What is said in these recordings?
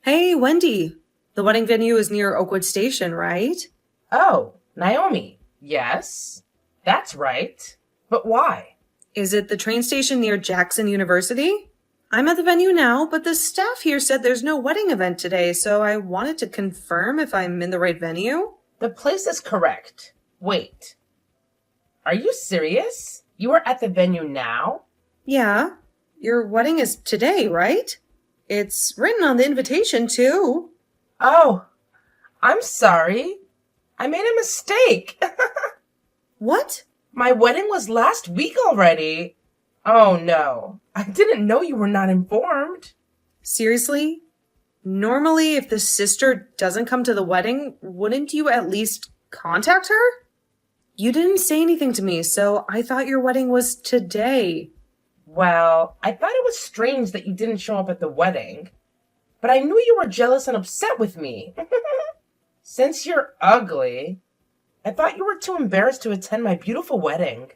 Hey, Wendy. The wedding venue is near Oakwood Station, right? Oh, Naomi. Yes, that's right. But why? Is it the train station near Jackson University? I'm at the venue now, but the staff here said there's no wedding event today, so I wanted to confirm if I'm in the right venue. The place is correct. Wait, are you serious? You are at the venue now? Yeah, your wedding is today, right? It's written on the invitation, too. Oh, I'm sorry. I made a mistake. What? My wedding was last week already. Oh no, I didn't know you were not informed. Seriously? Normally, if the sister doesn't come to the wedding, wouldn't you at least contact her? You didn't say anything to me, so I thought your wedding was today. Well, I thought it was strange that you didn't show up at the wedding, but I knew you were jealous and upset with me. Since you're ugly, I thought you were too embarrassed to attend my beautiful wedding.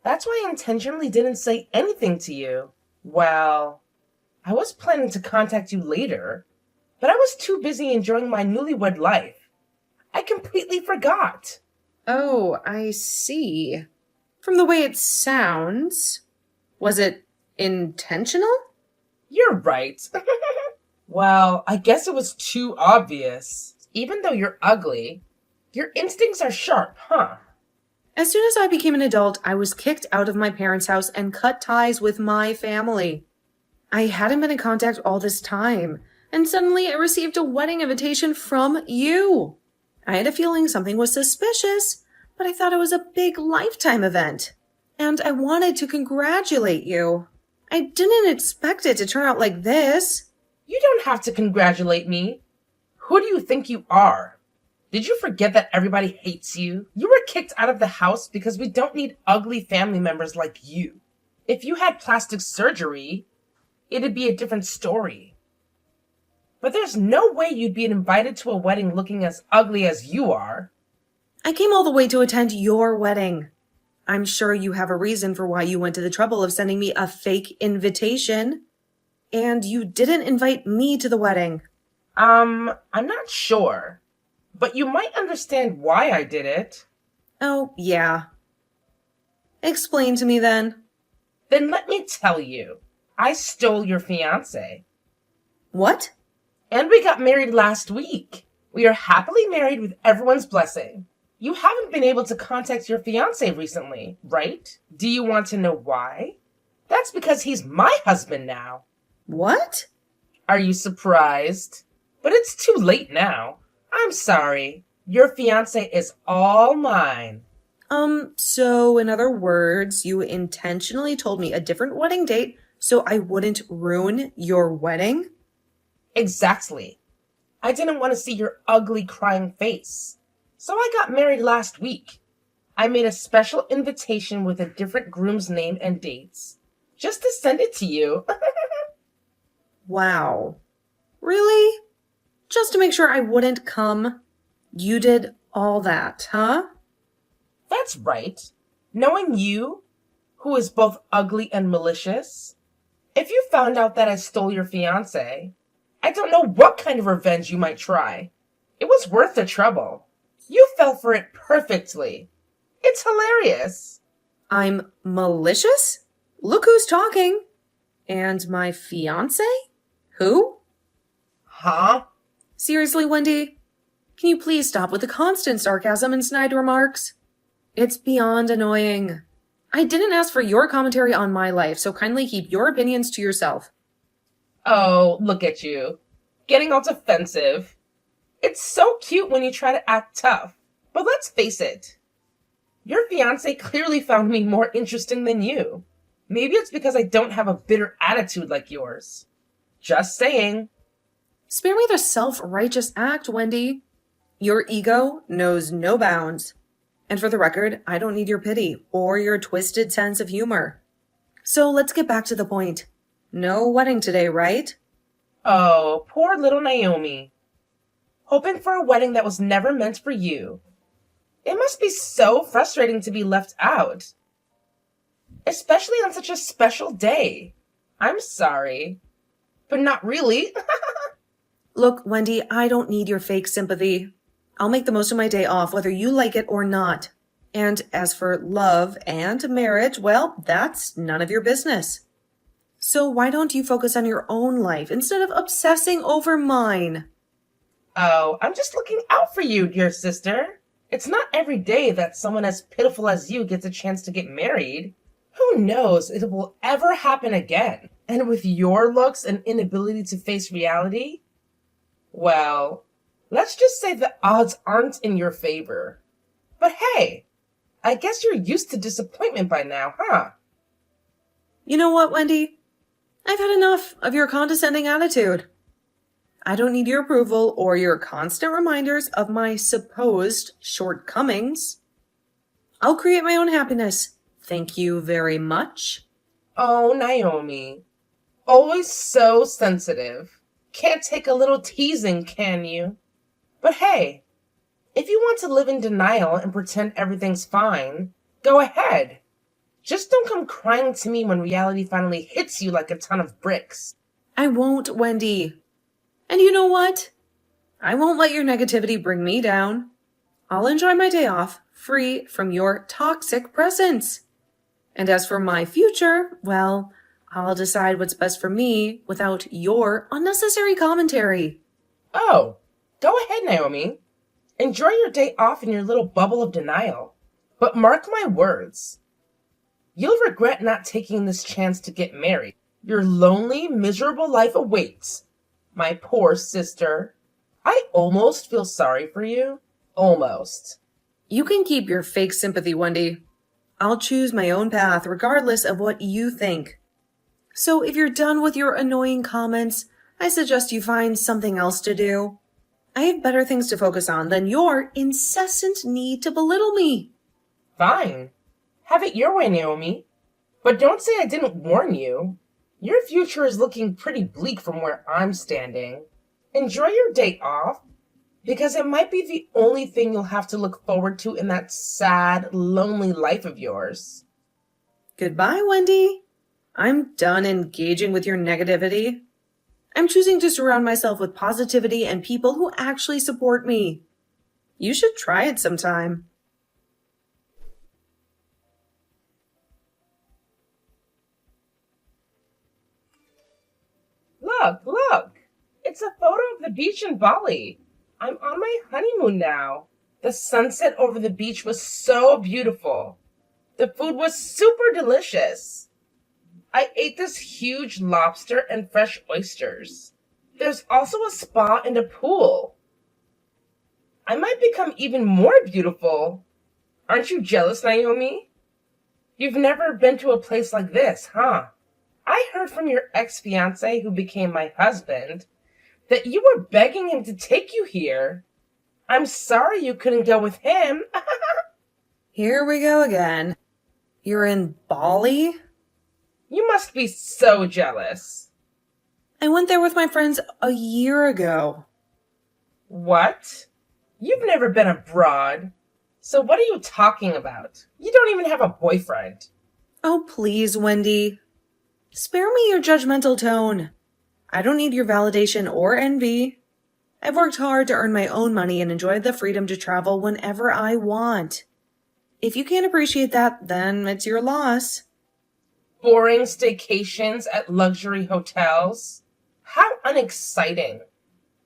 That's why I intentionally didn't say anything to you. Well, I was planning to contact you later, but I was too busy enjoying my newlywed life. I completely forgot. Oh, I see. From the way it sounds, was it intentional? You're right. Well, I guess it was too obvious. Even though you're ugly, your instincts are sharp, huh? As soon as I became an adult, I was kicked out of my parents' house and cut ties with my family. I hadn't been in contact all this time, and suddenly I received a wedding invitation from you. I had a feeling something was suspicious, but I thought it was a big lifetime event. And I wanted to congratulate you. I didn't expect it to turn out like this. You don't have to congratulate me. Who do you think you are? Did you forget that everybody hates you? You were kicked out of the house because we don't need ugly family members like you. If you had plastic surgery, it'd be a different story. But there's no way you'd be invited to a wedding looking as ugly as you are. I came all the way to attend your wedding. I'm sure you have a reason for why you went to the trouble of sending me a fake invitation. And you didn't invite me to the wedding. I'm not sure. But you might understand why I did it. Oh, yeah. Explain to me then. Then let me tell you. I stole your fiancé. What? And we got married last week. We are happily married with everyone's blessing. You haven't been able to contact your fiancé recently, right? Do you want to know why? That's because he's my husband now. What? Are you surprised? But it's too late now. I'm sorry. Your fiancé is all mine. So in other words, you intentionally told me a different wedding date so I wouldn't ruin your wedding? Exactly. I didn't want to see your ugly crying face. So I got married last week. I made a special invitation with a different groom's name and dates, just to send it to you. Wow. Really? Just to make sure I wouldn't come? You did all that, huh? That's right. Knowing you, who is both ugly and malicious, if you found out that I stole your fiancé, I don't know what kind of revenge you might try. It was worth the trouble. You fell for it perfectly. It's hilarious. I'm malicious? Look who's talking. And my fiance? Who? Huh? Seriously, Wendy? Can you please stop with the constant sarcasm and snide remarks? It's beyond annoying. I didn't ask for your commentary on my life, so kindly keep your opinions to yourself. Oh, look at you. Getting all defensive. It's so cute when you try to act tough. But let's face it. Your fiancé clearly found me more interesting than you. Maybe it's because I don't have a bitter attitude like yours. Just saying. Spare me the self-righteous act, Wendy. Your ego knows no bounds. And for the record, I don't need your pity or your twisted sense of humor. So let's get back to the point. No wedding today, right? Oh, poor little Naomi. Hoping for a wedding that was never meant for you. It must be so frustrating to be left out. Especially on such a special day. I'm sorry. But not really. Look, Wendy, I don't need your fake sympathy. I'll make the most of my day off, whether you like it or not. And as for love and marriage, well, that's none of your business. So why don't you focus on your own life instead of obsessing over mine? Oh, I'm just looking out for you, dear sister. It's not every day that someone as pitiful as you gets a chance to get married. Who knows if it will ever happen again? And with your looks and inability to face reality, well, let's just say the odds aren't in your favor. But hey, I guess you're used to disappointment by now, huh? You know what, Wendy? I've had enough of your condescending attitude. I don't need your approval or your constant reminders of my supposed shortcomings. I'll create my own happiness. Thank you very much. Oh, Naomi. Always so sensitive. Can't take a little teasing, can you? But hey, if you want to live in denial and pretend everything's fine, go ahead. Just don't come crying to me when reality finally hits you like a ton of bricks. I won't, Wendy. And you know what? I won't let your negativity bring me down. I'll enjoy my day off, free from your toxic presence. And as for my future, well, I'll decide what's best for me without your unnecessary commentary. Oh, go ahead, Naomi. Enjoy your day off in your little bubble of denial. But mark my words. You'll regret not taking this chance to get married. Your lonely, miserable life awaits. My poor sister. I almost feel sorry for you. Almost. You can keep your fake sympathy, Wendy. I'll choose my own path regardless of what you think. So if you're done with your annoying comments, I suggest you find something else to do. I have better things to focus on than your incessant need to belittle me. Fine. Have it your way, Naomi. But don't say I didn't warn you. Your future is looking pretty bleak from where I'm standing. Enjoy your day off, because it might be the only thing you'll have to look forward to in that sad, lonely life of yours. Goodbye, Wendy. I'm done engaging with your negativity. I'm choosing to surround myself with positivity and people who actually support me. You should try it sometime. Look! It's a photo of the beach in Bali. I'm on my honeymoon now. The sunset over the beach was so beautiful. The food was super delicious. I ate this huge lobster and fresh oysters. There's also a spa and a pool. I might become even more beautiful. Aren't you jealous, Naomi? You've never been to a place like this, huh? I heard from your ex-fiancé, who became my husband, that you were begging him to take you here. I'm sorry you couldn't go with him. Here we go again. You're in Bali? You must be so jealous. I went there with my friends a year ago. What? You've never been abroad. So what are you talking about? You don't even have a boyfriend. Oh, please, Wendy. Spare me your judgmental tone. I don't need your validation or envy. I've worked hard to earn my own money and enjoy the freedom to travel whenever I want. If you can't appreciate that, then it's your loss. Boring staycations at luxury hotels? How unexciting.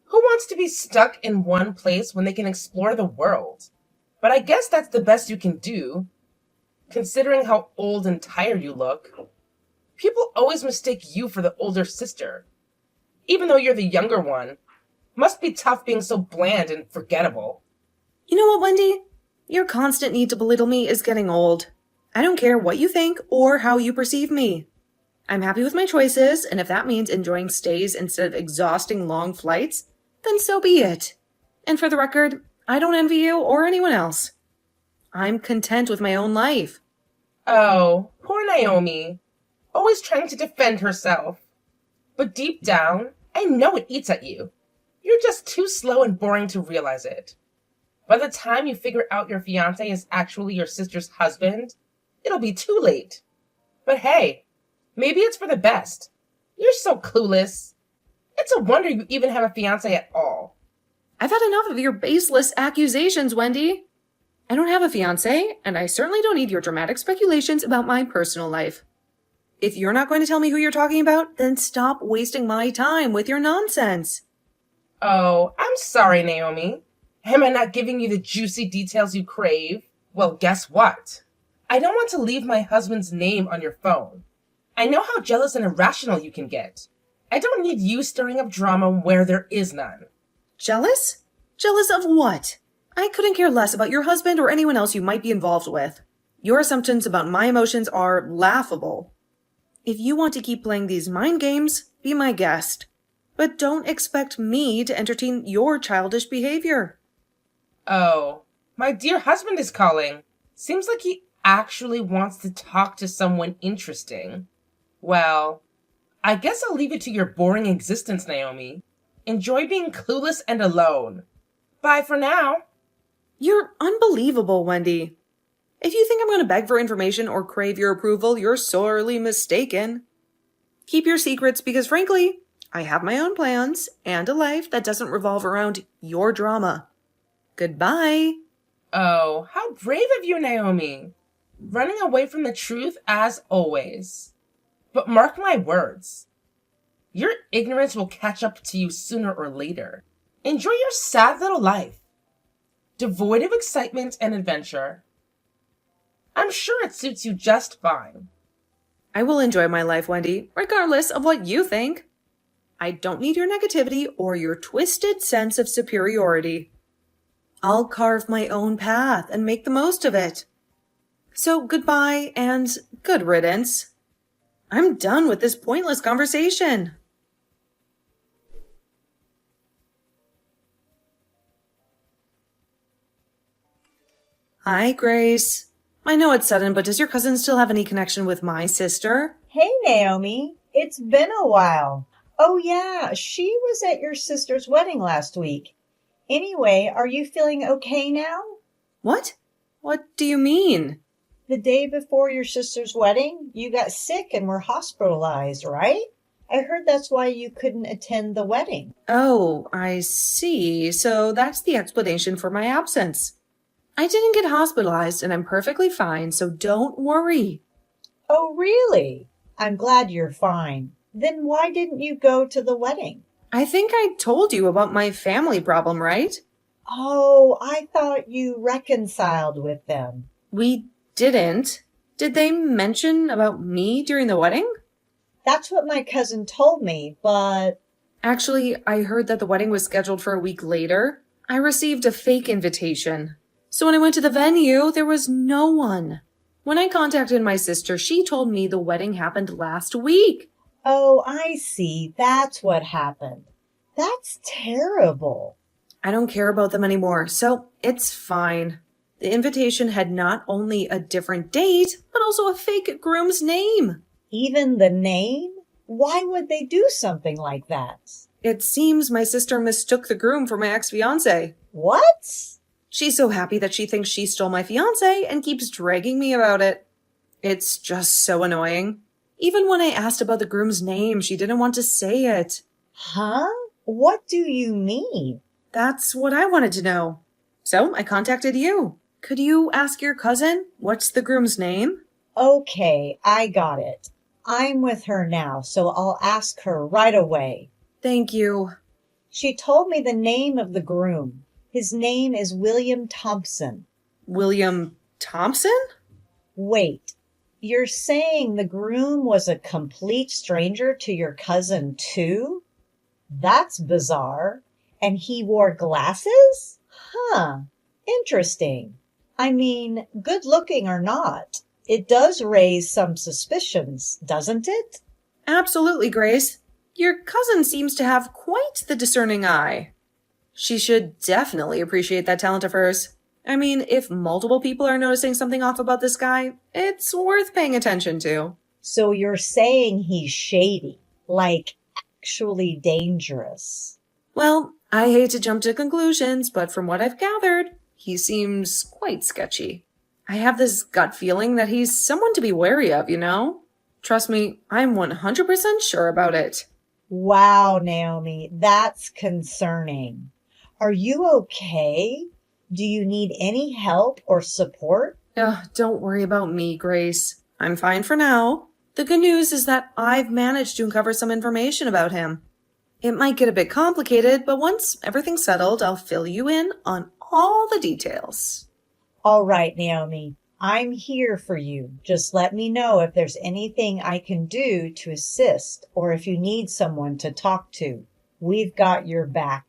Who wants to be stuck in one place when they can explore the world? But I guess that's the best you can do, considering how old and tired you look. People always mistake you for the older sister, even though you're the younger one. Must be tough being so bland and forgettable. You know what, Wendy? Your constant need to belittle me is getting old. I don't care what you think or how you perceive me. I'm happy with my choices, and if that means enjoying stays instead of exhausting long flights, then so be it. And for the record, I don't envy you or anyone else. I'm content with my own life. Oh, poor Naomi. Always trying to defend herself. But deep down, I know it eats at you. You're just too slow and boring to realize it. By the time you figure out your fiancé is actually your sister's husband, it'll be too late. But hey, maybe it's for the best. You're so clueless. It's a wonder you even have a fiancé at all. I've had enough of your baseless accusations, Wendy. I don't have a fiancé, and I certainly don't need your dramatic speculations about my personal life. If you're not going to tell me who you're talking about, then stop wasting my time with your nonsense. Oh, I'm sorry, Naomi. Am I not giving you the juicy details you crave? Well, guess what? I don't want to leave my husband's name on your phone. I know how jealous and irrational you can get. I don't need you stirring up drama where there is none. Jealous? Jealous of what? I couldn't care less about your husband or anyone else you might be involved with. Your assumptions about my emotions are laughable. If you want to keep playing these mind games, be my guest. But don't expect me to entertain your childish behavior. Oh, my dear husband is calling. Seems like he actually wants to talk to someone interesting. Well, I guess I'll leave it to your boring existence, Naomi. Enjoy being clueless and alone. Bye for now. You're unbelievable, Wendy. If you think I'm going to beg for information or crave your approval, you're sorely mistaken. Keep your secrets because, frankly, I have my own plans and a life that doesn't revolve around your drama. Goodbye. Oh, how brave of you, Naomi. Running away from the truth as always. But mark my words. Your ignorance will catch up to you sooner or later. Enjoy your sad little life. Devoid of excitement and adventure. I'm sure it suits you just fine. I will enjoy my life, Wendy, regardless of what you think. I don't need your negativity or your twisted sense of superiority. I'll carve my own path and make the most of it. So goodbye and good riddance. I'm done with this pointless conversation. Hi, Grace. I know it's sudden, but does your cousin still have any connection with my sister? Hey, Naomi. It's been a while. Oh, yeah, she was at your sister's wedding last week. Anyway, are you feeling okay now? What? What do you mean? The day before your sister's wedding, you got sick and were hospitalized, right? I heard that's why you couldn't attend the wedding. Oh, I see. So that's the explanation for my absence. I didn't get hospitalized and I'm perfectly fine, so don't worry. Oh, really? I'm glad you're fine. Then why didn't you go to the wedding? I think I told you about my family problem, right? Oh, I thought you reconciled with them. We didn't. Did they mention about me during the wedding? That's what my cousin told me, but... Actually, I heard that the wedding was scheduled for a week later. I received a fake invitation. So when I went to the venue, there was no one. When I contacted my sister, she told me the wedding happened last week. Oh, I see. That's what happened. That's terrible. I don't care about them anymore, so it's fine. The invitation had not only a different date, but also a fake groom's name. Even the name? Why would they do something like that? It seems my sister mistook the groom for my ex-fiancé. What? She's so happy that she thinks she stole my fiancé and keeps dragging me about it. It's just so annoying. Even when I asked about the groom's name, she didn't want to say it. Huh? What do you mean? That's what I wanted to know. So I contacted you. Could you ask your cousin what's the groom's name? Okay, I got it. I'm with her now, so I'll ask her right away. Thank you. She told me the name of the groom. His name is William Thompson. William Thompson? Wait, you're saying the groom was a complete stranger to your cousin too? That's bizarre. And he wore glasses? Huh, interesting. I mean, good looking or not, it does raise some suspicions, doesn't it? Absolutely, Grace. Your cousin seems to have quite the discerning eye. She should definitely appreciate that talent of hers. I mean, if multiple people are noticing something off about this guy, it's worth paying attention to. So you're saying he's shady, like actually dangerous. Well, I hate to jump to conclusions, but from what I've gathered, he seems quite sketchy. I have this gut feeling that he's someone to be wary of, you know? Trust me, I'm 100% sure about it. Wow, Naomi, that's concerning. Are you okay? Do you need any help or support? Don't worry about me, Grace. I'm fine for now. The good news is that I've managed to uncover some information about him. It might get a bit complicated, but once everything's settled, I'll fill you in on all the details. All right, Naomi, I'm here for you. Just let me know if there's anything I can do to assist or if you need someone to talk to. We've got your back.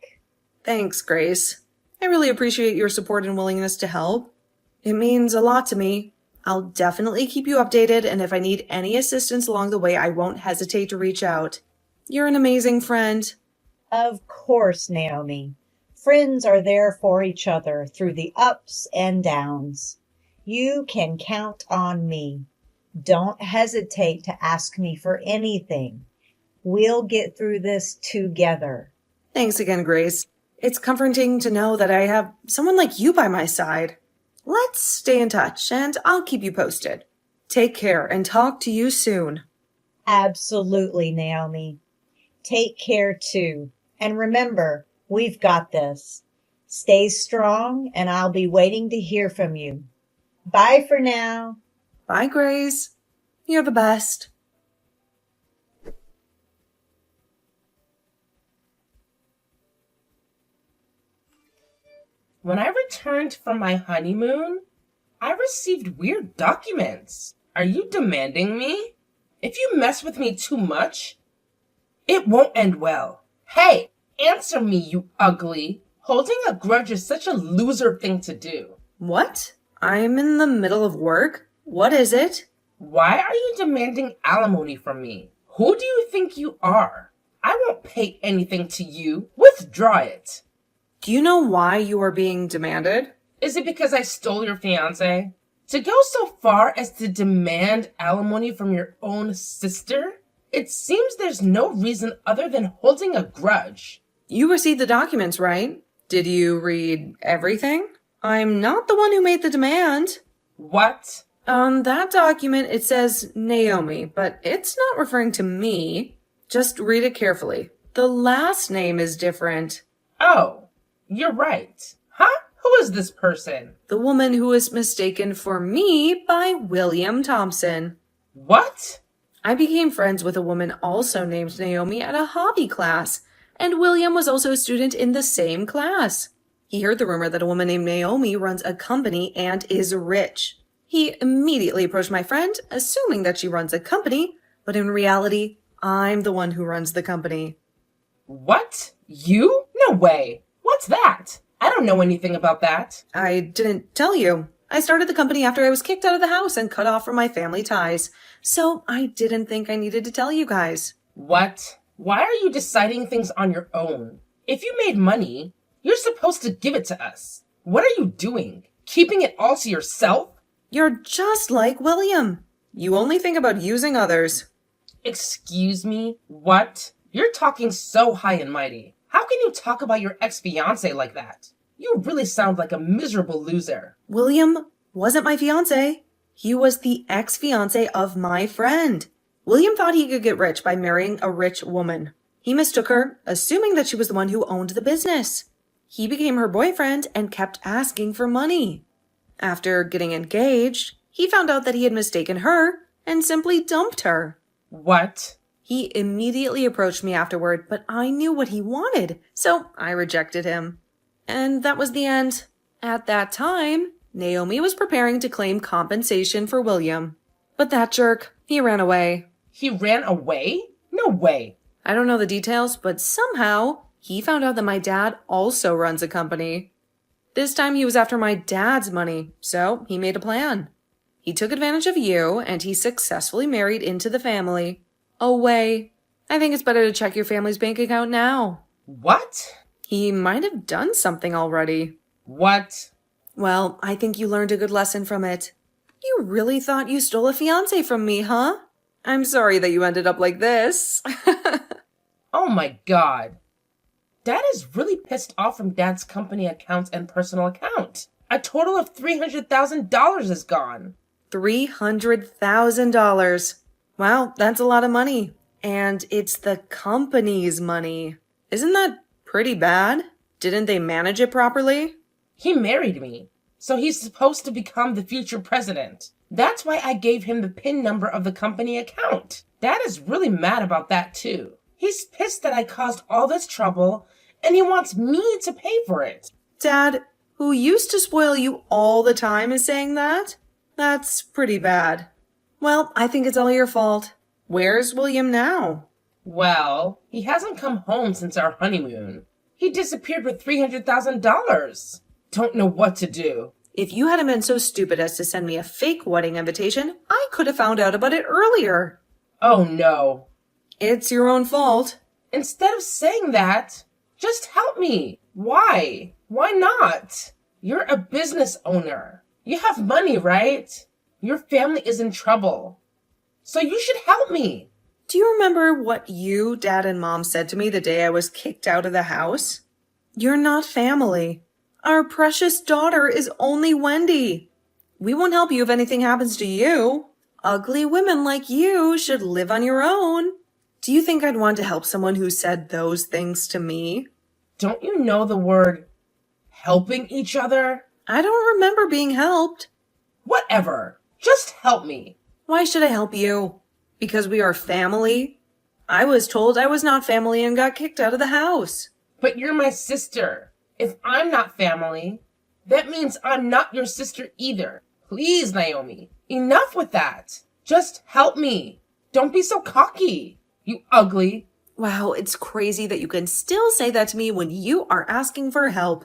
Thanks, Grace. I really appreciate your support and willingness to help. It means a lot to me. I'll definitely keep you updated, and if I need any assistance along the way, I won't hesitate to reach out. You're an amazing friend. Of course, Naomi. Friends are there for each other through the ups and downs. You can count on me. Don't hesitate to ask me for anything. We'll get through this together. Thanks again, Grace. It's comforting to know that I have someone like you by my side. Let's stay in touch, and I'll keep you posted. Take care, and talk to you soon. Absolutely, Naomi. Take care too. And remember, we've got this. Stay strong, and I'll be waiting to hear from you. Bye for now. Bye, Grace. You're the best. When I returned from my honeymoon, I received weird documents. Are you demanding me? If you mess with me too much, it won't end well. Hey, answer me, you ugly. Holding a grudge is such a loser thing to do. What? I'm in the middle of work? What is it? Why are you demanding alimony from me? Who do you think you are? I won't pay anything to you. Withdraw it. Do you know why you are being demanded? Is it because I stole your fiancé? To go so far as to demand alimony from your own sister? It seems there's no reason other than holding a grudge. You received the documents, right? Did you read everything? I'm not the one who made the demand. What? On that document, it says Naomi, but it's not referring to me. Just read it carefully. The last name is different. Oh, you're right. Huh? Who is this person? The woman who was mistaken for me by William Thompson. What? I became friends with a woman also named Naomi at a hobby class, and William was also a student in the same class. He heard the rumor that a woman named Naomi runs a company and is rich. He immediately approached my friend, assuming that she runs a company, but in reality, I'm the one who runs the company. What? You? No way. What's that? I don't know anything about that. I didn't tell you. I started the company after I was kicked out of the house and cut off from my family ties, so I didn't think I needed to tell you guys. What? Why are you deciding things on your own? If you made money, you're supposed to give it to us. What are you doing? Keeping it all to yourself? You're just like William. You only think about using others. Excuse me? What? You're talking so high and mighty. How can you talk about your ex-fiancé like that? You really sound like a miserable loser. William wasn't my fiancé. He was the ex-fiancé of my friend. William thought he could get rich by marrying a rich woman. He mistook her, assuming that she was the one who owned the business. He became her boyfriend and kept asking for money. After getting engaged, he found out that he had mistaken her and simply dumped her. What? He immediately approached me afterward, but I knew what he wanted, so I rejected him. And that was the end. At that time, Naomi was preparing to claim compensation for William. But that jerk, he ran away. He ran away? No way. I don't know the details, but somehow he found out that my dad also runs a company. This time he was after my dad's money, so he made a plan. He took advantage of you, and he successfully married into the family. Oh, wait. I think it's better to check your family's bank account now. What? He might have done something already. What? Well, I think you learned a good lesson from it. You really thought you stole a fiancé from me, huh? I'm sorry that you ended up like this. Oh my god. Dad is really pissed off from Dad's company accounts and personal account. A total of $300,000 is gone. $300,000. Wow, that's a lot of money. And it's the company's money. Isn't that pretty bad? Didn't they manage it properly? He married me, so he's supposed to become the future president. That's why I gave him the PIN number of the company account. Dad is really mad about that too. He's pissed that I caused all this trouble, and he wants me to pay for it. Dad, who used to spoil you all the time, is saying that? That's pretty bad. Well, I think it's all your fault. Where's William now? Well, he hasn't come home since our honeymoon. He disappeared with $300,000. Don't know what to do. If you hadn't been so stupid as to send me a fake wedding invitation, I could have found out about it earlier. Oh no. It's your own fault. Instead of saying that, just help me. Why? Why not? You're a business owner. You have money, right? Your family is in trouble. So you should help me. Do you remember what you, Dad, and Mom said to me the day I was kicked out of the house? You're not family. Our precious daughter is only Wendy. We won't help you if anything happens to you. Ugly women like you should live on your own. Do you think I'd want to help someone who said those things to me? Don't you know the word helping each other? I don't remember being helped. Whatever. Just help me. Why should I help you? Because we are family? I was told I was not family and got kicked out of the house. But you're my sister. If I'm not family, that means I'm not your sister either. Please, Naomi, enough with that. Just help me. Don't be so cocky, you ugly. Wow, it's crazy that you can still say that to me when you are asking for help.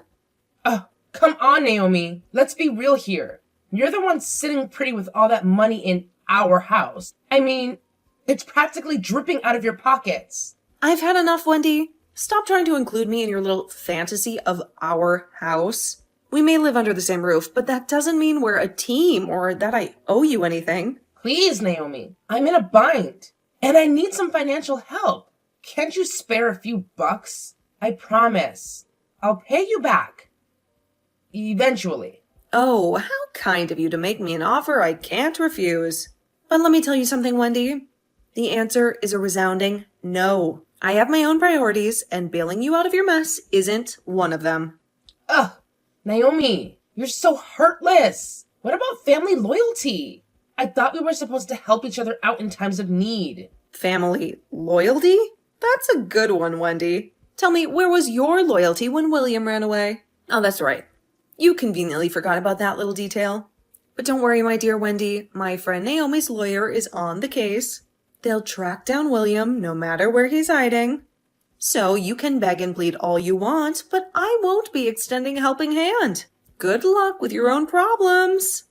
Come on, Naomi. Let's be real here. You're the one sitting pretty with all that money in our house. I mean, it's practically dripping out of your pockets. I've had enough, Wendy. Stop trying to include me in your little fantasy of our house. We may live under the same roof, but that doesn't mean we're a team or that I owe you anything. Please, Naomi. I'm in a bind, and I need some financial help. Can't you spare a few bucks? I promise. I'll pay you back. Eventually. Oh, how kind of you to make me an offer I can't refuse. But let me tell you something, Wendy. The answer is a resounding no. I have my own priorities, and bailing you out of your mess isn't one of them. Ugh, Naomi, you're so heartless. What about family loyalty? I thought we were supposed to help each other out in times of need. Family loyalty? That's a good one, Wendy. Tell me, where was your loyalty when William ran away? Oh, that's right. You conveniently forgot about that little detail. But don't worry, my dear Wendy. My friend Naomi's lawyer is on the case. They'll track down William no matter where he's hiding. So you can beg and plead all you want, but I won't be extending a helping hand. Good luck with your own problems.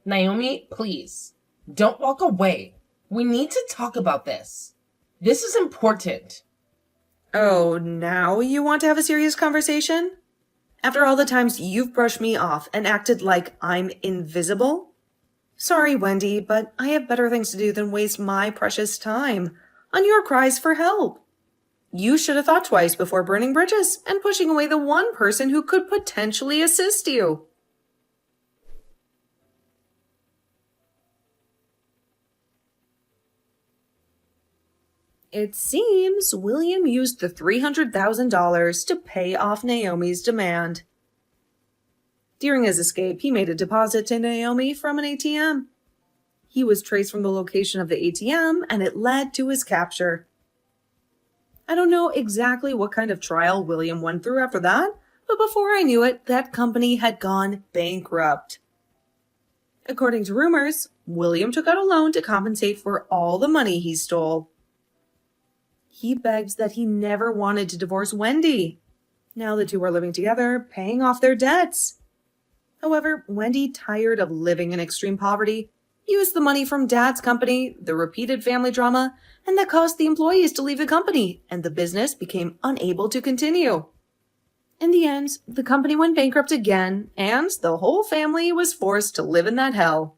Naomi, please, don't walk away. We need to talk about this. This is important. Oh, now you want to have a serious conversation? After all the times you've brushed me off and acted like I'm invisible? Sorry, Wendy, but I have better things to do than waste my precious time on your cries for help. You should have thought twice before burning bridges and pushing away the one person who could potentially assist you. It seems William used the $300,000 to pay off Naomi's demand. During his escape, he made a deposit to Naomi from an ATM. He was traced from the location of the ATM, and it led to his capture. I don't know exactly what kind of trial William went through after that, but before I knew it, that company had gone bankrupt. According to rumors, William took out a loan to compensate for all the money he stole. He begs that he never wanted to divorce Wendy. Now the two are living together, paying off their debts. However, Wendy, tired of living in extreme poverty, used the money from Dad's company, the repeated family drama, and that caused the employees to leave the company, and the business became unable to continue. In the end, the company went bankrupt again, and the whole family was forced to live in that hell.